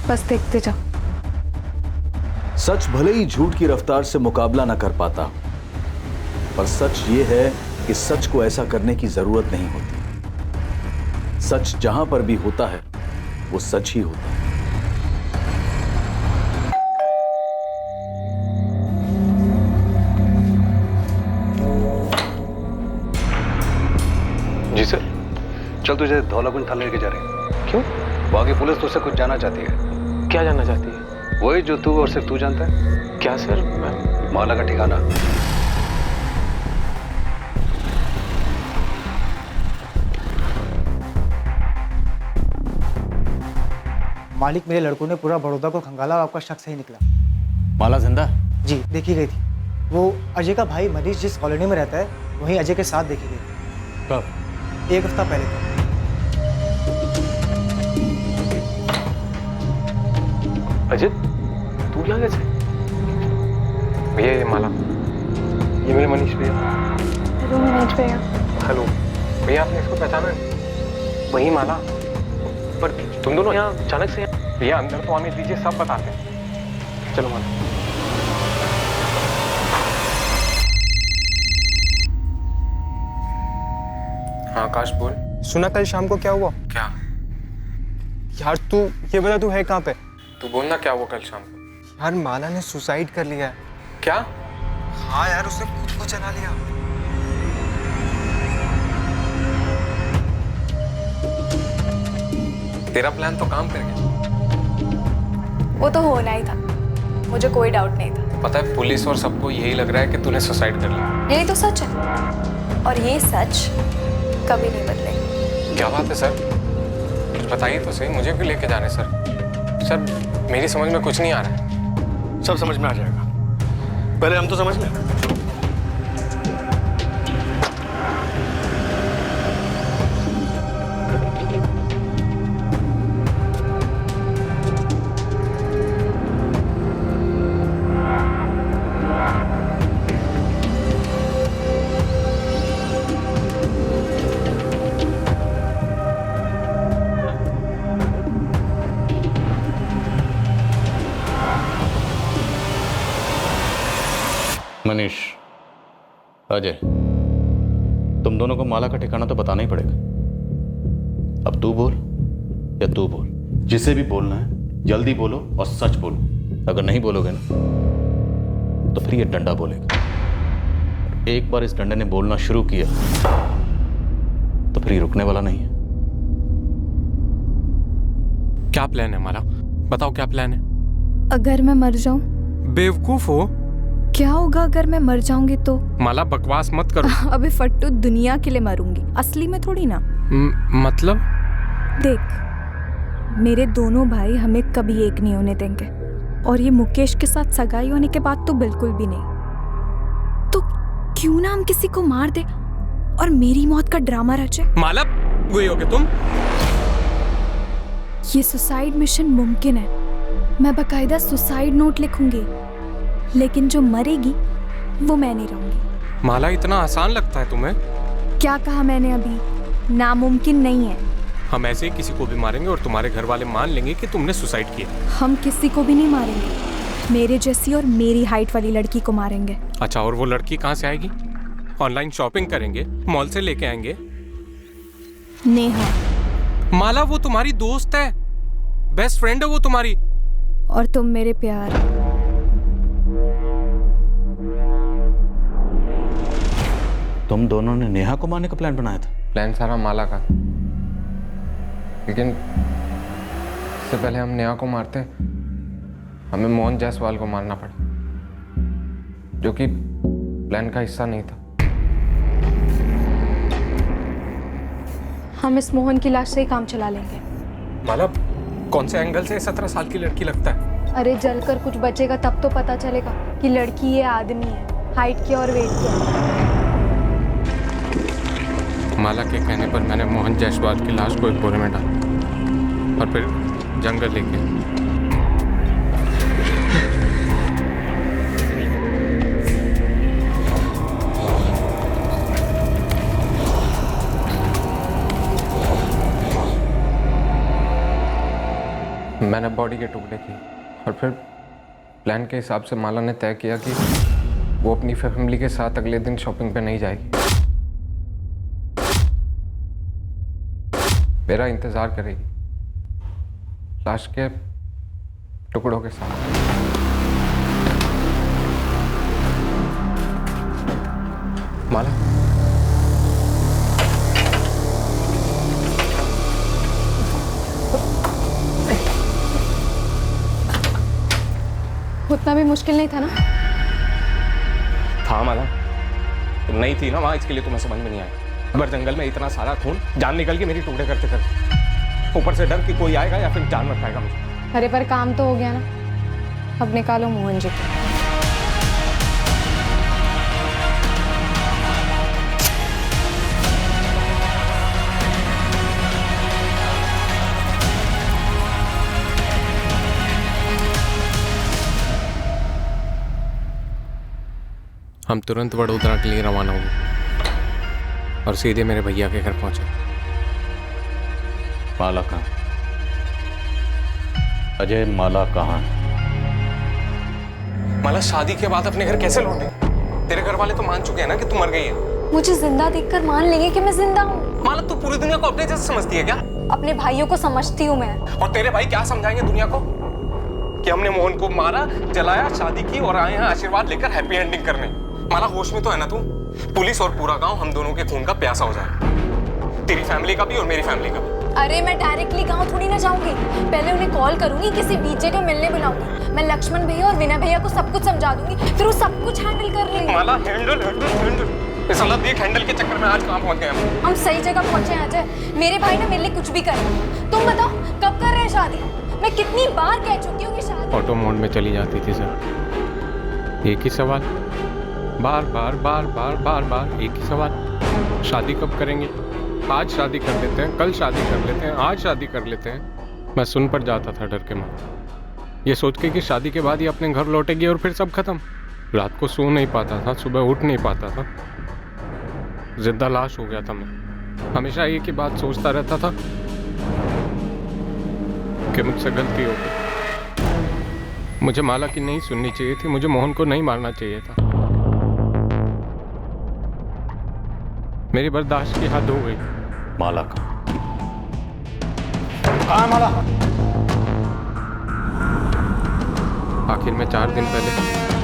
बस देखते जाओ। सच भले ही झूठ की रफ्तार से मुकाबला न कर पाता, पर सच ये है कि सच को ऐसा करने की जरूरत नहीं होती। सच जहां पर भी होता है वो सच ही होता है। जी सर। चल तुझे धौलाकुंज थाने लेके जा रहे हैं। क्यों? वहां की पुलिस तुझसे कुछ जानना चाहती है। क्या जानना चाहती है? वही जो तू और सिर्फ तू जानता है। क्या सर? माला का ठिकाना। मालिक मेरे लड़कों ने पूरा बड़ौदा को खंगाला और आपका शक सही निकला। माला जिंदा? जी देखी गई थी। वो अजय का भाई मनीष जिस कॉलोनी में रहता है वहीं अजय के साथ देखी गई। कब? 1 हफ्ता पहले था। अजय तू क्या कैसे? भैया ये माला, ये मेरे मनीष भैया। हेलो मनीष भैया। हेलो भैया, आपने इसको पहचाना है? वही माला। पर तुम दोनों यहाँ अचानक से? भैया अंदर तो आने दीजिए, सब बताते हैं। चलो माला। हाँ आकाश बोल। सुना कल शाम को क्या हुआ? क्या? यार तू ये बता, तू है कहाँ पे? तू बोलना क्या हुआ कल शाम को? यार माला ने सुसाइड कर लिया है। क्या? हाँ यार उसने खुद को जला लिया। तेरा प्लान तो काम कर गया। वो तो होना ही था, मुझे कोई डाउट नहीं था। पता है पुलिस और सबको यही लग रहा है कि तूने सुसाइड कर लिया। यही तो सच है और ये सच कभी नहीं बदलेगा। क्या बात है सर? कुछ बताइए तो सही, मुझे भी लेके जाने सर। सर मेरी समझ में कुछ नहीं आ रहा है। सब समझ में आ जाएगा, पहले हम तो समझ लें। मनीष, अजय, तुम दोनों को माला का ठिकाना तो बताना ही पड़ेगा। अब तू बोल या तू बोल। जिसे भी बोलना है जल्दी बोलो और सच बोलो। अगर नहीं बोलोगे ना तो फिर ये डंडा बोलेगा। एक बार इस डंडे ने बोलना शुरू किया तो फिर ये रुकने वाला नहीं है। क्या प्लान है माला? बताओ क्या प्लान है? अगर मैं मर जाऊं? बेवकूफ हो। क्या होगा अगर मैं मर जाऊंगी तो? माला बकवास मत करो। अबे फट्टू, दुनिया के लिए मरूंगी, असली में थोड़ी ना। मतलब? देख, मेरे दोनों भाई हमें कभी एक नहीं होने देंगे और ये मुकेश के साथ सगाई होने के बाद तो बिल्कुल भी नहीं। तो क्यों ना हम किसी को मार दे और मेरी मौत का ड्रामा रचे। माला वही होगे तुम? ये सुसाइड मिशन मुमकिन है। मैं बकायदा सुसाइड नोट लिखूंगी, लेकिन जो मरेगी वो मैं नहीं रहूंगी। माला इतना आसान लगता है तुम्हें? क्या कहा मैंने अभी? नामुमकिन नहीं है। हम ऐसे ही किसी को भी मारेंगे और तुम्हारे घर वाले मान लेंगे कि तुमने सुसाइड किया। हम किसी को भी नहीं मारेंगे, मेरे जैसी और मेरी हाइट वाली लड़की को मारेंगे। अच्छा, और वो लड़की कहाँ से आएगी? ऑनलाइन शॉपिंग करेंगे, मॉल से लेके आएंगे। नेहा। माला, वो तुम्हारी दोस्त है, बेस्ट फ्रेंड है वो तुम्हारी। और तुम मेरे प्यार। तुम दोनों ने नेहा को मारने का प्लान बनाया था? प्लान सारा माला का, लेकिन इससे पहले हम नेहा को मारते हमें मोहन जायसवाल को मारना पड़ा, जो कि प्लान का हिस्सा नहीं था। हम इस मोहन की लाश से ही काम चला लेंगे। माला, कौन से एंगल से 17 साल की लड़की लगता है? अरे जलकर कुछ बचेगा तब तो पता चलेगा कि लड़की ये आदमी है, हाइट की और वेट की। माला के कहने पर मैंने मोहन जायसवाल की लाश को एक बोरे में डाला और फिर जंगल लेके मैंने बॉडी के टुकड़े किए और फिर प्लान के हिसाब से माला ने तय किया कि वो अपनी फैमिली के साथ अगले दिन शॉपिंग पे नहीं जाएगी, मेरा इंतजार करेगी लाश के टुकड़ों के साथ। माला, उतना भी मुश्किल नहीं था ना? था माला, तुम नहीं थी ना वहां, इसके लिए तुम्हें समझ में नहीं आया। अगर जंगल में इतना सारा खून, जान निकल के मेरी टुकड़े करते करते, ऊपर से डर कि कोई आएगा या फिर जान मत खाएगा मुझे। अरे पर काम तो हो गया ना, अब निकालो मोहन जी को। हम तुरंत वडोदरा के लिए रवाना हुए और सीधे मेरे भैया के घर पहुंचे। माला कहाँ? अजय, माला कहाँ है? माला शादी के बाद अपने घर कैसे लौटे? तेरे घर वाले तो मान चुके हैं ना कि तू मर गई है। मुझे जिंदा देखकर मान लेंगे कि मैं जिंदा हूँ। माला, तू पूरी दुनिया को अपने जैसे समझती है क्या? अपने भाइयों को समझती हूँ मैं। और तेरे भाई क्या समझाएंगे दुनिया को कि हमने मोहन को मारा, जलाया, शादी की और आए हैं आशीर्वाद लेकर हैप्पी एंडिंग करने। माला, होश में तो है ना तू? पुलिस और पूरा गांव हम दोनों के खून का प्यासा हो जाए, तेरी फैमिली का भी और मेरी फैमिली का भी। अरे मैं डायरेक्टली गांव थोड़ी ना जाऊंगी, पहले उन्हें कॉल करूंगी, किसी बीच जगह मिलने बुलाऊंगी। मैं लक्ष्मण भैया और विनय भैया को सब कुछ समझा दूंगी, फिर वो सब कुछ हैंडल कर लेंगे। माला, हैंडल इस हालत देख, हैंडल के चक्कर में आज कहां पहुंच गए हम सही जगह पहुंचे हैं अजय। मेरे भाई ना मेरे लिए कुछ भी कर। तुम बताओ कब कर रहे हैं शादी? मैं कितनी बार कह चुकी हूँ कि शादी। ऑटो मोड में चली जाती थी सर, एक ही सवाल, बार बार बार बार बार बार एक ही सवाल, शादी कब करेंगे? आज शादी कर लेते हैं, कल शादी कर लेते हैं, आज शादी कर लेते हैं। मैं सुन पर जाता था डर के मारे, ये सोच के कि शादी के बाद ही अपने घर लौटेगी और फिर सब खत्म। रात को सो नहीं पाता था, सुबह उठ नहीं पाता था, जिंदा लाश हो गया था मैं। हमेशा एक ही बात सोचता रहता था कि मुझसे गलती हो गई, मुझे माला की नहीं सुननी चाहिए थी, मुझे मोहन को नहीं मारना चाहिए था। मेरी बर्दाश्त की हद हो गई। माला का कहाँ माला? आखिर में 4 दिन पहले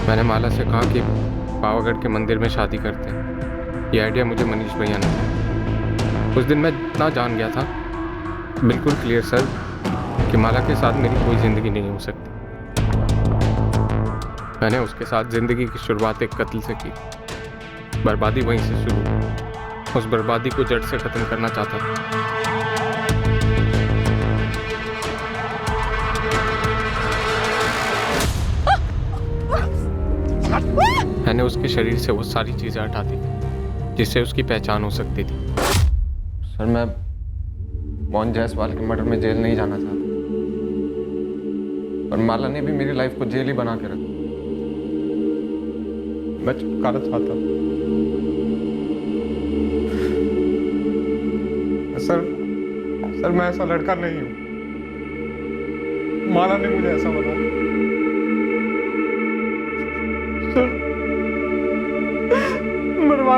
मैंने माला से कहा कि पावागढ़ के मंदिर में शादी करते हैं। ये आइडिया मुझे मनीष भैया ने दिया। उस दिन मैं इतना जान गया था, बिल्कुल क्लियर सर, कि माला के साथ मेरी कोई जिंदगी नहीं हो सकती। मैंने उसके साथ जिंदगी की शुरुआत एक कत्ल से की, बर्बादी वहीं से शुरू। उस बर्बादी को जड़ से खत्म करना चाहता था। मैंने उसके शरीर से वो सारी चीजें हटा दी जिससे उसकी पहचान हो सकती थी। सर, मैं मोहन जायसवाल के मर्डर में जेल नहीं जाना चाहता, और माला ने भी मेरी लाइफ को जेल ही बना के रखा। मैं छुटकारा चाहता हूं। सर मैं ऐसा लड़का नहीं हूं, माला ने मुझे ऐसा बनाया।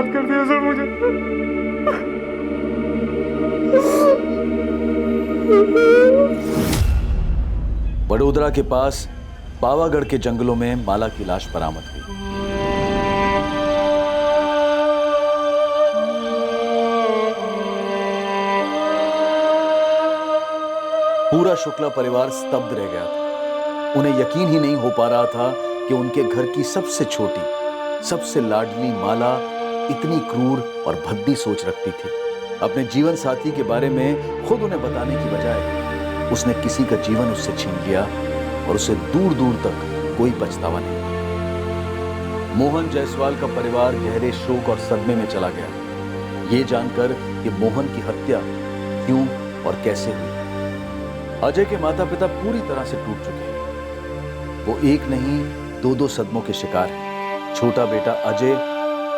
बर्बाद कर दिया सर मुझे। बड़ोदरा के पास पावागढ़ के जंगलों में माला की लाश बरामद हुई। पूरा शुक्ला परिवार स्तब्ध रह गया था। उन्हें यकीन ही नहीं हो पा रहा था कि उनके घर की सबसे छोटी, सबसे लाडली माला इतनी क्रूर और भद्दी सोच रखती थी। अपने जीवन साथी के बारे में खुद उन्हें बताने की बजाय उसने किसी का जीवन उससे छीन लिया और उसे दूर दूर तक कोई पछतावा नहीं। मोहन जायसवाल का परिवार गहरे शोक और सदमे में चला गया, ये जानकर कि मोहन की हत्या क्यों और कैसे हुई। अजय के माता पिता पूरी तरह से टूट चुके हैं। वो एक नहीं दो सदमों के शिकार हैं। छोटा बेटा अजय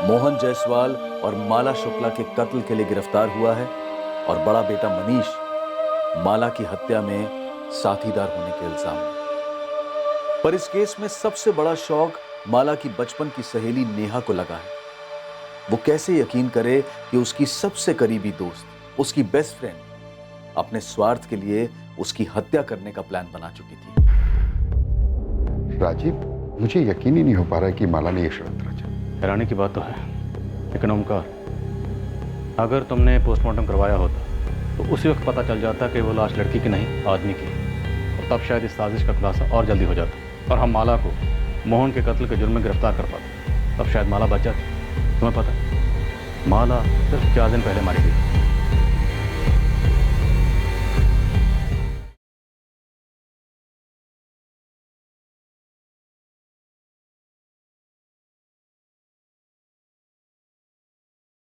मोहन जायसवाल और माला शुक्ला के कत्ल के लिए गिरफ्तार हुआ है और बड़ा बेटा मनीष माला की हत्या में साथीदार होने के इल्जाम में। पर इस केस में सबसे बड़ा शौक माला की बचपन की सहेली नेहा को लगा है। वो कैसे यकीन करे कि उसकी सबसे करीबी दोस्त, उसकी बेस्ट फ्रेंड, अपने स्वार्थ के लिए उसकी हत्या करने का प्लान बना चुकी थी। राजीव, मुझे यकीन ही नहीं हो पा रहा है कि माला ने यह षड्यंत्र रचा। हैरानी की बात तो है, लेकिन ओमकार, अगर तुमने पोस्टमार्टम करवाया होता तो उसी वक्त पता चल जाता कि वो लाश लड़की की नहीं आदमी की, और तब शायद इस साजिश का खुलासा और जल्दी हो जाता और हम माला को मोहन के कत्ल के जुर्म में गिरफ्तार कर पाते। तब शायद माला बच जाती। तुम्हें पता, माला सिर्फ 4 दिन पहले मारी गई।